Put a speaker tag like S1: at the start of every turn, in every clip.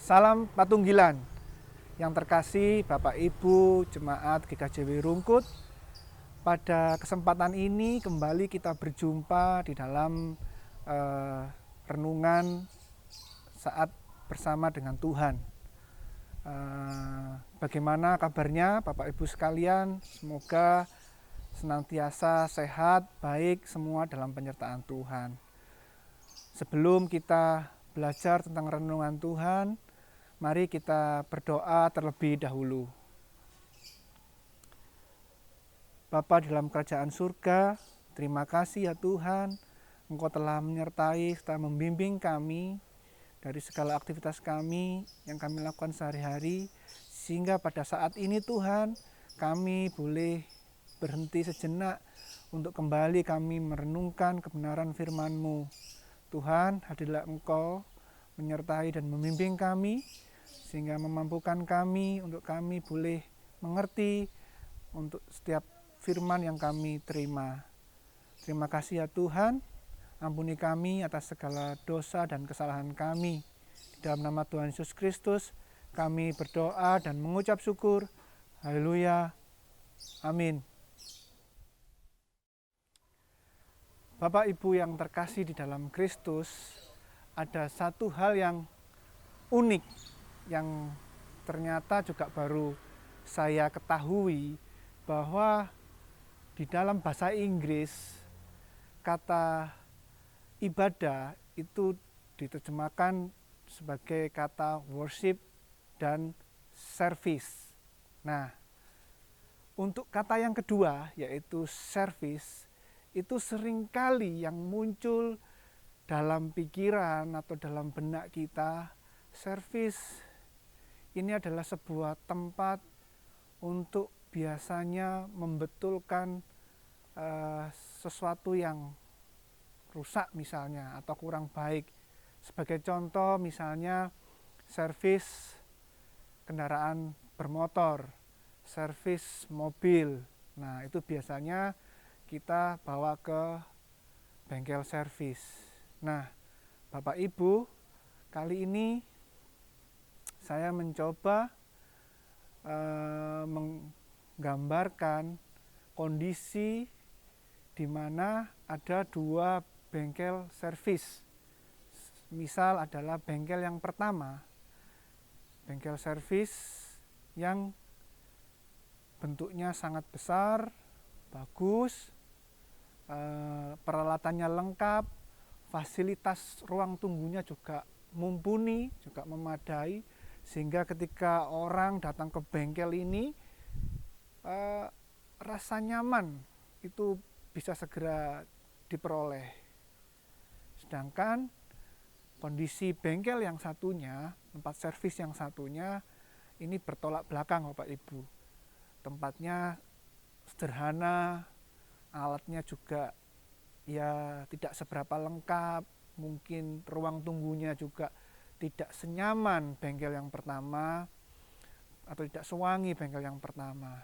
S1: Salam Patunggilan. Yang terkasih Bapak Ibu Jemaat GKJW Rungkut, pada kesempatan ini kembali kita berjumpa di dalam renungan saat bersama dengan Tuhan. Bagaimana kabarnya Bapak Ibu sekalian? Semoga senantiasa sehat, baik semua dalam penyertaan Tuhan. Sebelum kita belajar tentang renungan Tuhan, mari kita berdoa terlebih dahulu. Bapa dalam kerajaan surga, terima kasih ya Tuhan, Engkau telah menyertai serta membimbing kami dari segala aktivitas kami yang kami lakukan sehari-hari, sehingga pada saat ini Tuhan, kami boleh berhenti sejenak untuk kembali kami merenungkan kebenaran firman-Mu. Tuhan, hadirlah Engkau menyertai dan membimbing kami, sehingga memampukan kami untuk kami boleh mengerti untuk setiap firman yang kami terima. Terima kasih ya Tuhan, ampuni kami atas segala dosa dan kesalahan kami. Di dalam nama Tuhan Yesus Kristus, kami berdoa dan mengucap syukur. Haleluya. Amin. Bapak Ibu yang terkasih di dalam Kristus, ada satu hal yang unik yang ternyata juga baru saya ketahui, bahwa di dalam bahasa Inggris kata ibadah itu diterjemahkan sebagai kata worship dan service. Nah, untuk kata yang kedua yaitu service, itu seringkali yang muncul dalam pikiran atau dalam benak kita. Service ini adalah sebuah tempat untuk biasanya membetulkan sesuatu yang rusak misalnya atau kurang baik. Sebagai contoh misalnya servis kendaraan bermotor, servis mobil. Nah, itu biasanya kita bawa ke bengkel servis. Nah, Bapak Ibu, kali ini saya mencoba menggambarkan kondisi di mana ada dua bengkel servis. Misal adalah bengkel yang pertama, bengkel servis yang bentuknya sangat besar, bagus, peralatannya lengkap, fasilitas ruang tunggunya juga mumpuni, juga memadai, sehingga ketika orang datang ke bengkel ini, rasa nyaman itu bisa segera diperoleh. Sedangkan kondisi bengkel yang satunya, tempat servis yang satunya, ini bertolak belakang Bapak Ibu. Tempatnya sederhana, alatnya juga ya tidak seberapa lengkap, mungkin ruang tunggunya juga tidak senyaman bengkel yang pertama, atau tidak sewangi bengkel yang pertama.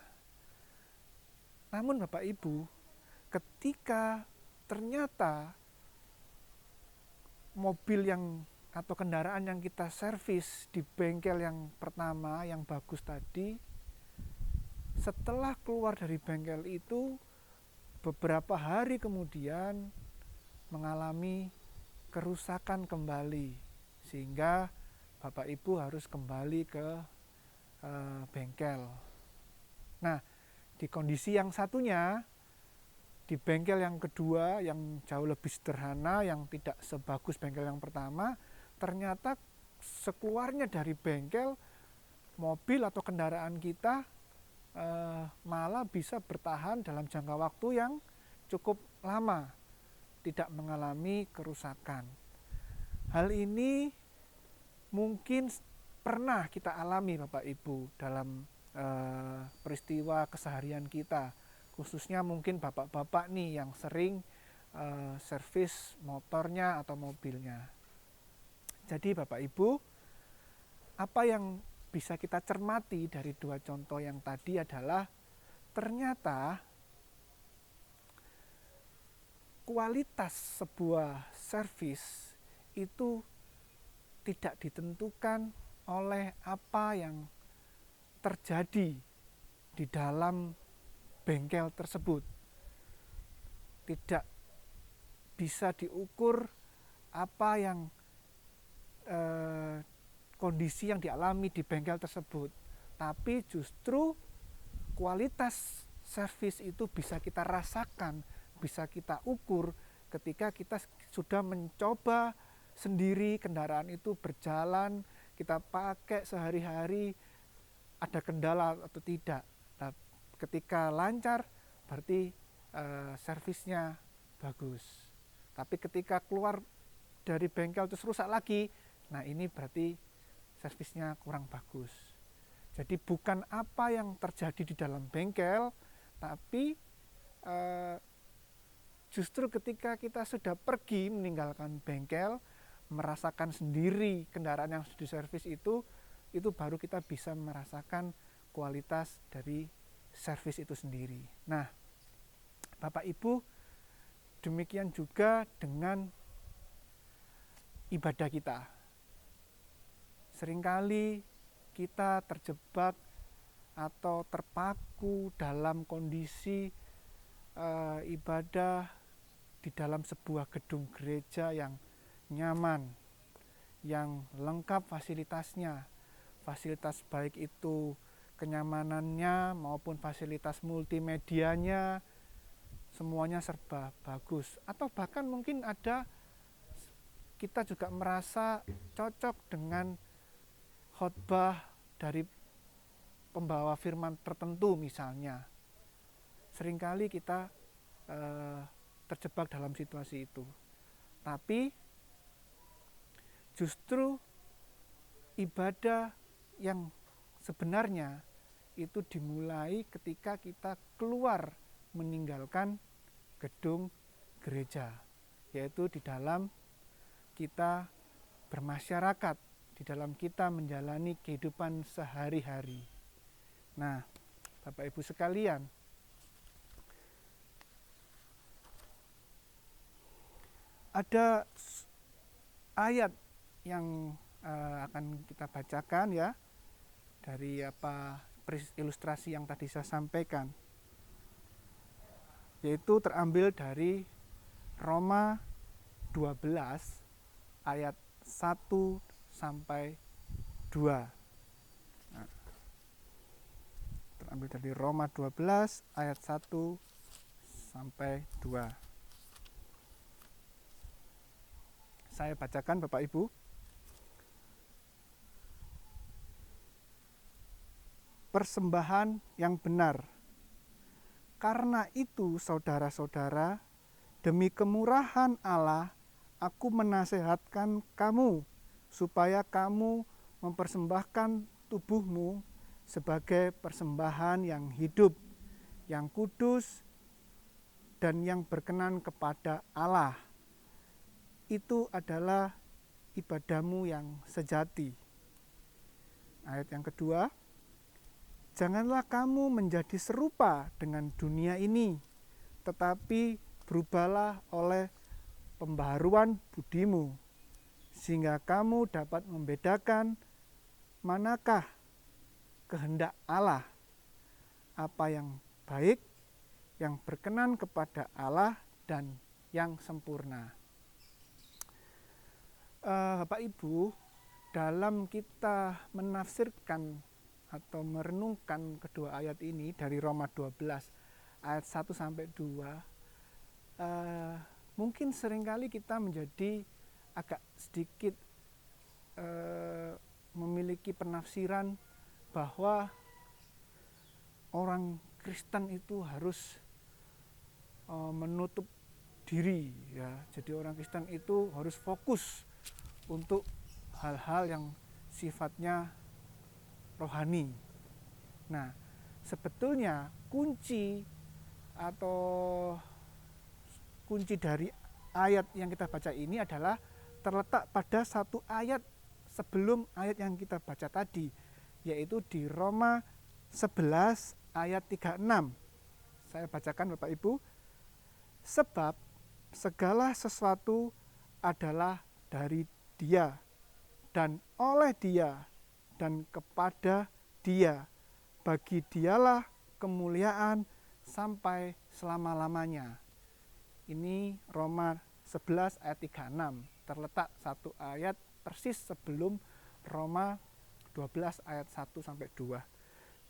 S1: Namun Bapak Ibu, ketika ternyata mobil yang atau kendaraan yang kita servis di bengkel yang pertama yang bagus tadi, setelah keluar dari bengkel itu beberapa hari kemudian mengalami kerusakan kembali, sehingga Bapak Ibu harus kembali ke bengkel. Nah, di kondisi yang satunya, di bengkel yang kedua yang jauh lebih sederhana, yang tidak sebagus bengkel yang pertama, ternyata sekeluarnya dari bengkel, mobil atau kendaraan kita malah bisa bertahan dalam jangka waktu yang cukup lama, tidak mengalami kerusakan. Hal ini mungkin pernah kita alami Bapak Ibu dalam peristiwa keseharian kita, khususnya mungkin bapak-bapak nih yang sering servis motornya atau mobilnya. Jadi Bapak Ibu, apa yang bisa kita cermati dari dua contoh yang tadi adalah ternyata kualitas sebuah servis itu tidak ditentukan oleh apa yang terjadi di dalam bengkel tersebut. Tidak bisa diukur apa yang kondisi yang dialami di bengkel tersebut, tapi justru kualitas servis itu bisa kita rasakan, bisa kita ukur ketika kita sudah mencoba sendiri kendaraan itu berjalan, kita pakai sehari-hari, ada kendala atau tidak. Nah, ketika lancar berarti servisnya bagus. Tapi ketika keluar dari bengkel terus rusak lagi, nah ini berarti servisnya kurang bagus. Jadi bukan apa yang terjadi di dalam bengkel, tapi justru ketika kita sudah pergi meninggalkan bengkel, merasakan sendiri kendaraan yang sudah diservis itu baru kita bisa merasakan kualitas dari servis itu sendiri. Nah, Bapak Ibu, demikian juga dengan ibadah kita. Seringkali kita terjebak atau terpaku dalam kondisi ibadah di dalam sebuah gedung gereja yang nyaman, yang lengkap fasilitasnya. Fasilitas baik itu kenyamanannya maupun fasilitas multimedianya, semuanya serba bagus. Atau bahkan mungkin ada kita juga merasa cocok dengan khotbah dari pembawa firman tertentu misalnya. Seringkali kita terjebak dalam situasi itu. Tapi justru ibadah yang sebenarnya itu dimulai ketika kita keluar meninggalkan gedung gereja, yaitu di dalam kita bermasyarakat, di dalam kita menjalani kehidupan sehari-hari. Nah, Bapak Ibu sekalian, ada ayat yang akan kita bacakan ya, dari ilustrasi yang tadi saya sampaikan, yaitu terambil dari Roma 12 ayat 1 sampai 2. Nah, terambil dari Roma 12 ayat 1 sampai 2. Saya bacakan Bapak Ibu. Persembahan yang benar. Karena itu, saudara-saudara, demi kemurahan Allah, aku menasehatkan kamu supaya kamu mempersembahkan tubuhmu sebagai persembahan yang hidup, yang kudus, dan yang berkenan kepada Allah. Itu adalah ibadahmu yang sejati. Ayat yang kedua, janganlah kamu menjadi serupa dengan dunia ini, tetapi berubahlah oleh pembaharuan budimu, sehingga kamu dapat membedakan manakah kehendak Allah, apa yang baik, yang berkenan kepada Allah, dan yang sempurna. Bapak Ibu, dalam kita menafsirkan atau merenungkan kedua ayat ini dari Roma 12 ayat 1 sampai 2, mungkin seringkali kita menjadi agak sedikit memiliki penafsiran bahwa orang Kristen itu harus menutup diri ya. Jadi orang Kristen itu harus fokus untuk hal-hal yang sifatnya rohani. Nah, sebetulnya kunci dari ayat yang kita baca ini adalah terletak pada satu ayat sebelum ayat yang kita baca tadi, yaitu di Roma 11 ayat 36. Saya bacakan Bapak Ibu. Sebab segala sesuatu adalah dari Dia dan oleh Dia dan kepada Dia. Bagi Dialah kemuliaan sampai selama-lamanya. Ini Roma 11 ayat 36, terletak satu ayat persis sebelum Roma 12 ayat 1 sampai 2.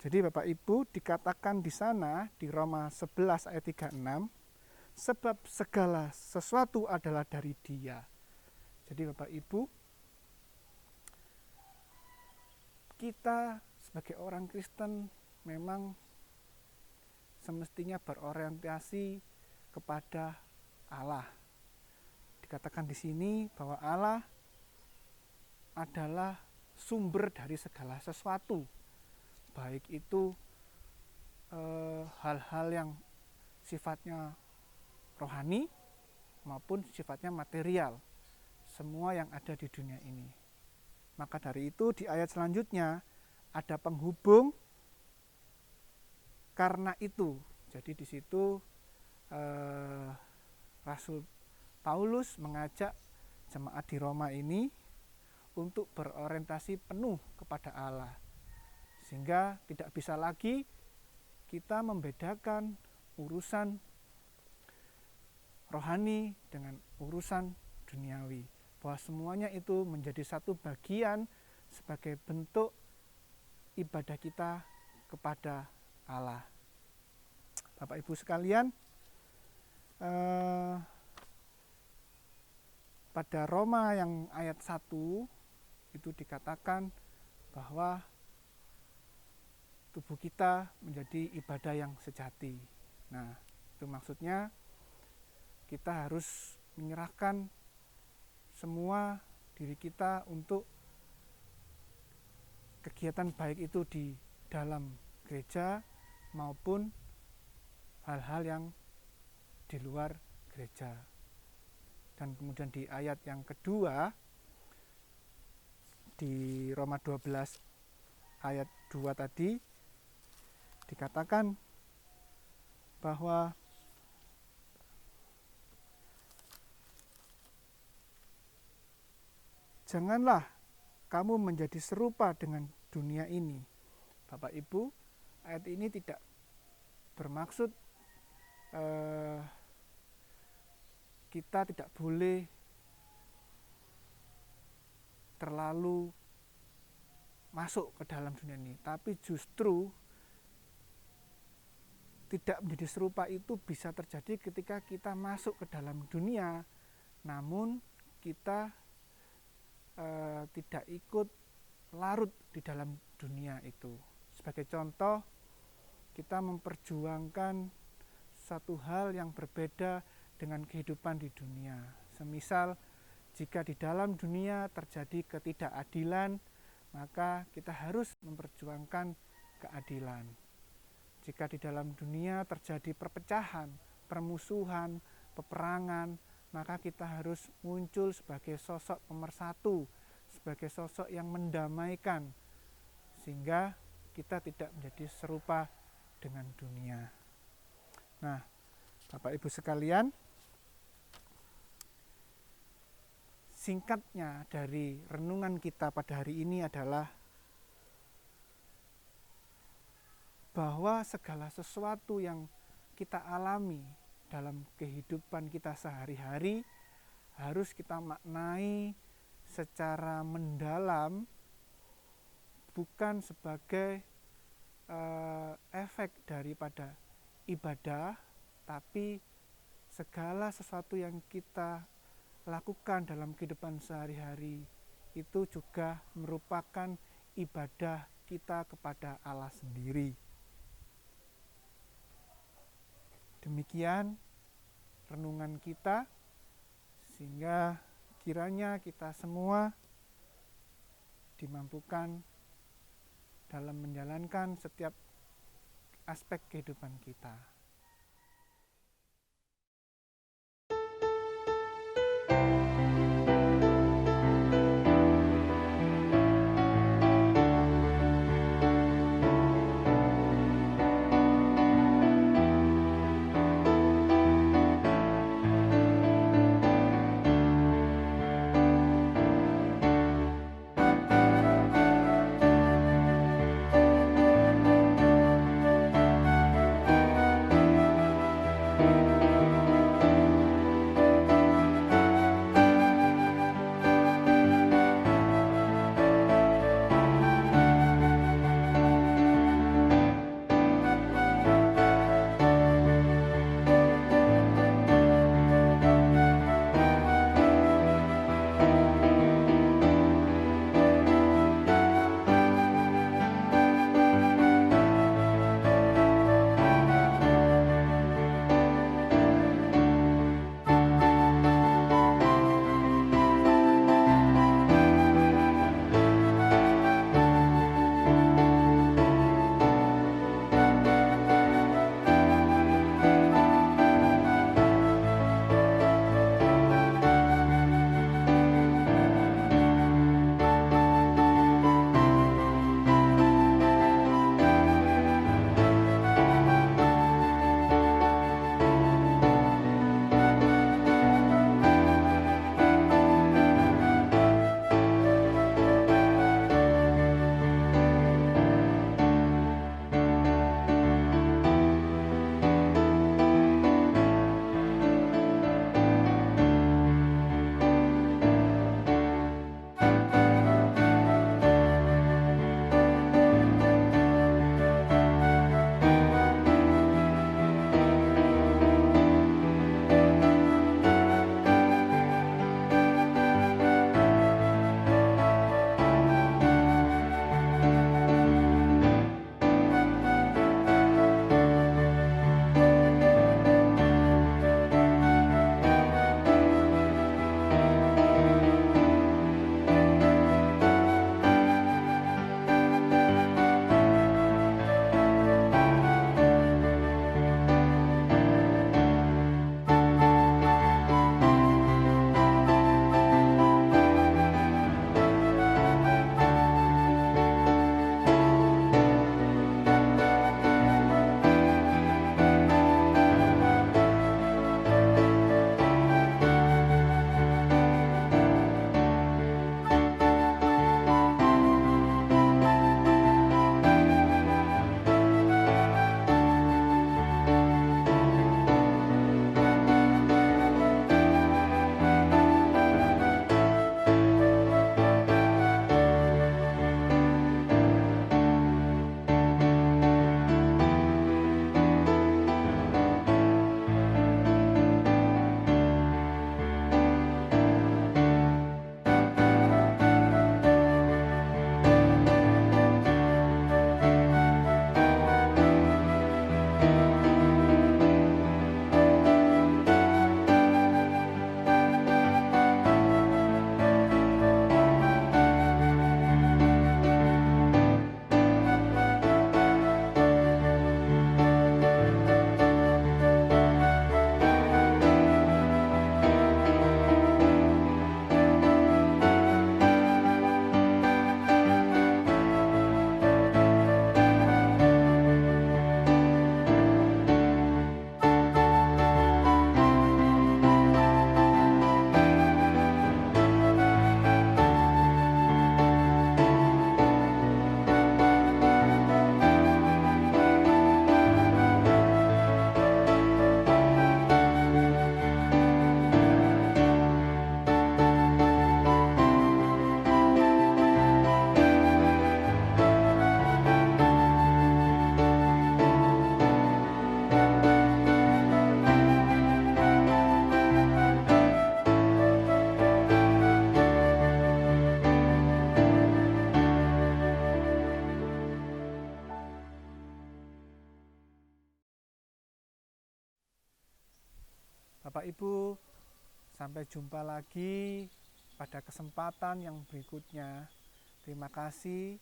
S1: Jadi Bapak Ibu, dikatakan di sana di Roma 11 ayat 36, sebab segala sesuatu adalah dari Dia. Jadi Bapak Ibu, kita sebagai orang Kristen memang semestinya berorientasi kepada Allah. Dikatakan di sini bahwa Allah adalah sumber dari segala sesuatu, baik itu hal-hal yang sifatnya rohani maupun sifatnya material, semua yang ada di dunia ini. Maka dari itu di ayat selanjutnya ada penghubung karena itu. Jadi di situ Rasul Paulus mengajak jemaat di Roma ini untuk berorientasi penuh kepada Allah, sehingga tidak bisa lagi kita membedakan urusan rohani dengan urusan duniawi, bahwa semuanya itu menjadi satu bagian sebagai bentuk ibadah kita kepada Allah. Bapak Ibu sekalian, pada Roma yang ayat 1 itu dikatakan bahwa tubuh kita menjadi ibadah yang sejati. Nah, itu maksudnya kita harus menyerahkan semua diri kita untuk kegiatan baik itu di dalam gereja maupun hal-hal yang di luar gereja. Dan kemudian di ayat yang kedua di Roma 12 ayat 2 tadi dikatakan bahwa janganlah kamu menjadi serupa dengan dunia ini. Bapak Ibu, ayat ini tidak bermaksud kita tidak boleh terlalu masuk ke dalam dunia ini, tapi justru tidak menjadi serupa itu bisa terjadi ketika kita masuk ke dalam dunia, namun kita tidak ikut larut di dalam dunia itu. Sebagai contoh, kita memperjuangkan satu hal yang berbeda dengan kehidupan di dunia. Semisal jika di dalam dunia terjadi ketidakadilan, maka kita harus memperjuangkan keadilan. Jika di dalam dunia terjadi perpecahan, permusuhan, peperangan, maka kita harus muncul sebagai sosok pemersatu, sebagai sosok yang mendamaikan, sehingga kita tidak menjadi serupa dengan dunia. Nah, Bapak Ibu sekalian, singkatnya dari renungan kita pada hari ini adalah bahwa segala sesuatu yang kita alami dalam kehidupan kita sehari-hari harus kita maknai secara mendalam, bukan sebagai efek daripada ibadah, tapi segala sesuatu yang kita lakukan dalam kehidupan sehari-hari itu juga merupakan ibadah kita kepada Allah sendiri. Demikian renungan kita, sehingga kiranya kita semua dimampukan dalam menjalankan setiap aspek kehidupan kita. Bapak Ibu, sampai jumpa lagi pada kesempatan yang berikutnya. Terima kasih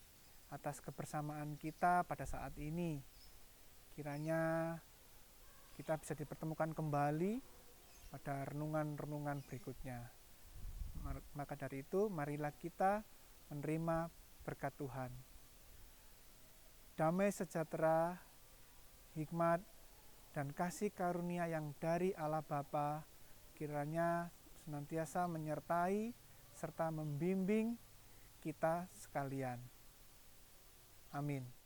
S1: atas kebersamaan kita pada saat ini. Kiranya kita bisa dipertemukan kembali pada renungan-renungan berikutnya. Maka dari itu, marilah kita menerima berkat Tuhan. Damai sejahtera, hikmat, dan kasih karunia yang dari Allah Bapa kiranya senantiasa menyertai serta membimbing kita sekalian. Amin.